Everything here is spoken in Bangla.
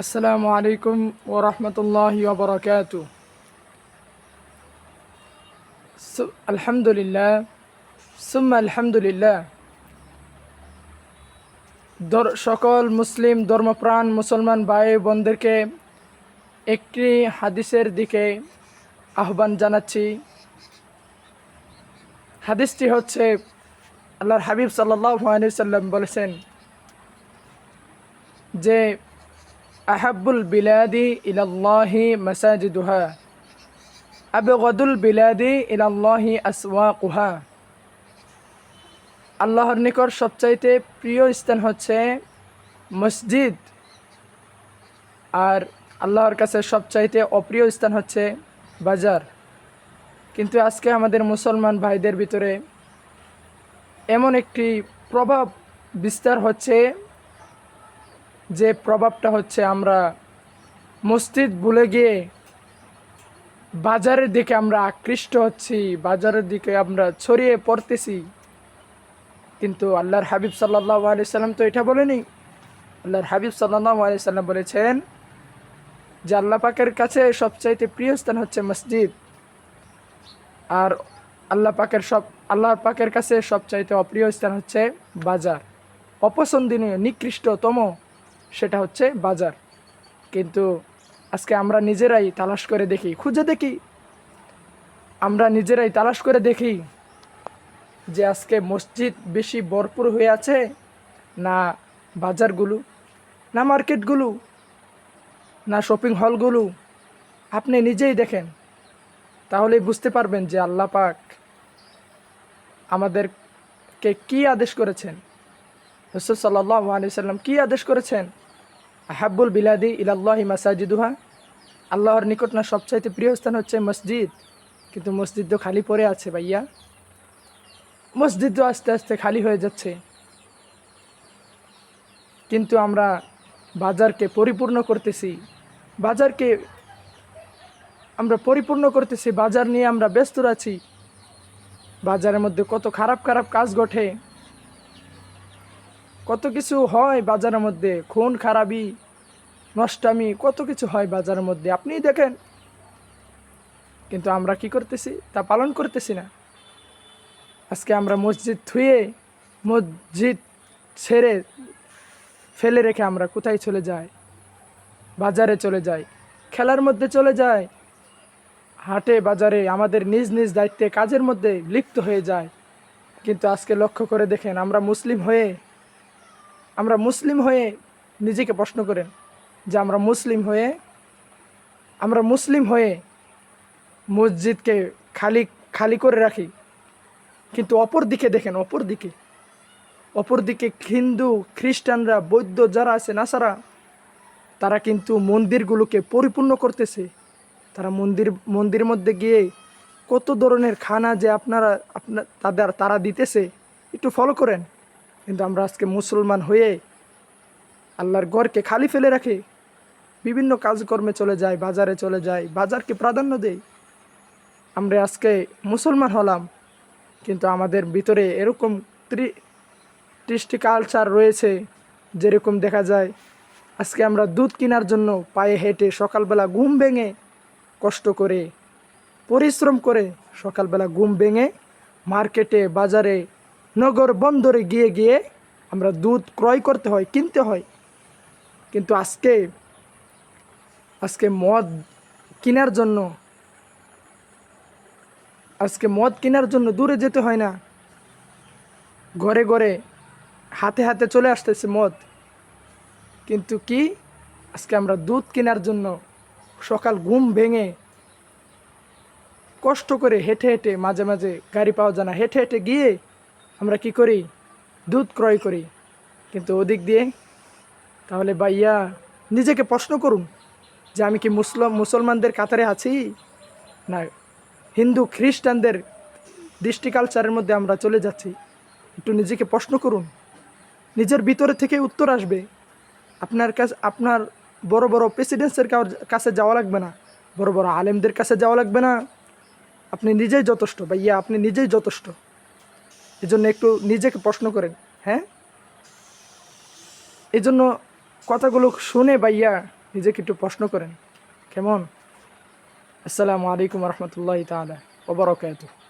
আসসালামু আলাইকুম ওয়া রাহমাতুল্লাহি ওয়া বারাকাতুহু। আলহামদুলিল্লাহ সুম্মা আলহামদুলিল্লাহ। সকল মুসলিম ধর্মপ্রাণ মুসলমান ভাই বোনদেরকে একটি হাদিসের দিকে আহ্বান জানাচ্ছি। হাদিসটি হচ্ছে আল্লাহর হাবিব সাল্লাল্লাহু আলাইহি সাল্লাম বলেছেন যে আহাব্বুল বিলাদি ইলাল্লাহি মাসাজিদুহা আবগাদুল বিলাদি ইলাল্লাহি আসওয়াকুহা। আল্লাহর নিকট সবচাইতে প্রিয় স্থান হচ্ছে মসজিদ, আর আল্লাহর কাছে সবচাইতে অপ্রিয় স্থান হচ্ছে বাজার। কিন্তু আজকে আমাদের মুসলমান ভাইদের ভিতরে এমন একটি প্রভাব বিস্তার হচ্ছে, যে প্রভাবটা হচ্ছে আমরা মসজিদ ভুলে গিয়ে বাজারের দিকে আমরা আকৃষ্ট হচ্ছি, বাজারের দিকে আমরা ছড়িয়ে পড়তেছি। কিন্তু আল্লাহর হাবিব সাল্লাল্লাহু আলাইহি সাল্লাম তো এটা বলেনি। আল্লাহর হাবিব সাল্লাল্লাহু আলাইহি সাল্লাম বলেছেন যে আল্লাহ পাকের কাছে সবচাইতে প্রিয় স্থান হচ্ছে মসজিদ, আর আল্লাহর পাকের কাছে সবচাইতে অপ্রিয় স্থান হচ্ছে বাজার। অপছন্দনীয় নিকৃষ্টতম সেটা হচ্ছে বাজার। কিন্তু আজকে আমরা নিজেরাই তালাশ করে দেখি, খুঁজে দেখি, আমরা নিজেরাই তালাশ করে দেখি যে আজকে মসজিদ বেশি ভরপুর হয়ে আছে না বাজারগুলো, না মার্কেটগুলো, না শপিং হলগুলো। আপনি নিজেই দেখেন, তাহলেই বুঝতে পারবেন যে আল্লাহ পাক আমাদেরকে কি আদেশ করেছেন, রাসূল সাল্লাল্লাহু আলাইহি সাল্লাম কি আদেশ করেছেন। আহাব্বুল বিলাদি ইলাল্লাহি মাসাজিদুহা, আল্লাহর নিকট না সবচাইতে প্রিয় স্থান হচ্ছে মসজিদ। কিন্তু মসজিদ তো খালি পড়ে আছে ভাইয়া, মসজিদ তো আস্তে আস্তে খালি হয়ে যাচ্ছে। কিন্তু আমরা বাজারকে পরিপূর্ণ করতেছি, বাজারকে আমরা পরিপূর্ণ করতেছি, বাজার নিয়ে আমরা ব্যস্ত আছি। বাজারের মধ্যে কত খারাপ খারাপ কাজ ঘটে, কত কিছু হয় বাজারের মধ্যে, খুন খারাপি নষ্টামি কত কিছু হয় বাজারের মধ্যে, আপনিই দেখেন। কিন্তু আমরা কি করতেছি, তা পালন করতেছি না। আজকে আমরা মসজিদ থুয়ে, মসজিদ ছেড়ে ফেলে রেখে আমরা কোথায় চলে যাই? বাজারে চলে যাই, খেলার মধ্যে চলে যাই, হাটে বাজারে আমাদের নিজ নিজ দায়িত্বে কাজের মধ্যে লিপ্ত হয়ে যায়। কিন্তু আজকে লক্ষ্য করে দেখেন, আমরা মুসলিম হয়ে নিজেকে প্রশ্ন করেন যে আমরা মুসলিম হয়ে মসজিদকে খালি খালি করে রাখি। কিন্তু অপর দিকে দেখেন, অপর দিকে হিন্দু খ্রিস্টানরা বৌদ্ধ যারা আছে নাসারা, তারা কিন্তু মন্দিরগুলোকে পরিপূর্ণ করতেছে। তারা মন্দির মধ্যে গিয়ে কত ধরনের খানা যে তারা দিতেছে, একটু ফলো করেন। কিন্তু আমরা আজকে মুসলমান হয়ে আল্লাহর ঘরকে খালি ফেলে রাখি, বিভিন্ন কাজকর্মে চলে যাই, বাজারে চলে যাই, বাজারকে প্রাধান্য দেই। আমরা আজকে মুসলমান হলাম, কিন্তু আমাদের ভিতরে এরকম কৃষ্টি কালচার রয়েছে। যেরকম দেখা যায়, আজকে আমরা দুধ কেনার জন্য পায়ে হেঁটে সকালবেলা ঘুম ভেঙে কষ্ট করে পরিশ্রম করে সকালবেলা ঘুম ভেঙে মার্কেটে বাজারে নগর বন্দরে গিয়ে গিয়ে আমরা দুধ ক্রয় করতে হয়, কিনতে হয়। কিন্তু আজকে মদ কেনার জন্য দূরে যেতে হয় না, ঘরে ঘরে হাতে হাতে চলে আসতেছে মদ। কিন্তু কি, আজকে আমরা দুধ কেনার জন্য সকাল ঘুম ভেঙে কষ্ট করে হেঁটে হেঁটে, মাঝে মাঝে গাড়ি পাওয়া যায় না, হেঁটে হেঁটে গিয়ে আমরা কি করি, দুধ ক্রয় করি। কিন্তু ওদিক দিয়ে, তাহলে ভাইয়া নিজেকে প্রশ্ন করুন যে আমি কি মুসলমানদের কাতারে আছি, না হিন্দু খ্রিস্টানদের দৃষ্টি কালচারের মধ্যে আমরা চলে যাচ্ছি? একটু নিজেকে প্রশ্ন করুন, নিজের ভিতরে থেকে উত্তর আসবে। আপনার বড় বড় প্রেসিডেন্টসের কাছে যাওয়া লাগবে না, বড় বড় আলেমদের কাছে যাওয়া লাগবে না। আপনি নিজেই যথেষ্ট ভাইয়া, আপনি নিজেই যথেষ্ট। এজন্য একটু নিজেকে প্রশ্ন করেন। হ্যাঁ, এজন্য কথাগুলো শুনে ভাইয়া নিজেকে একটু প্রশ্ন করেন। কেমন? আসসালামু আলাইকুম রহমতুল্লাহ তাআলা ওয়া বারাকাতুহু।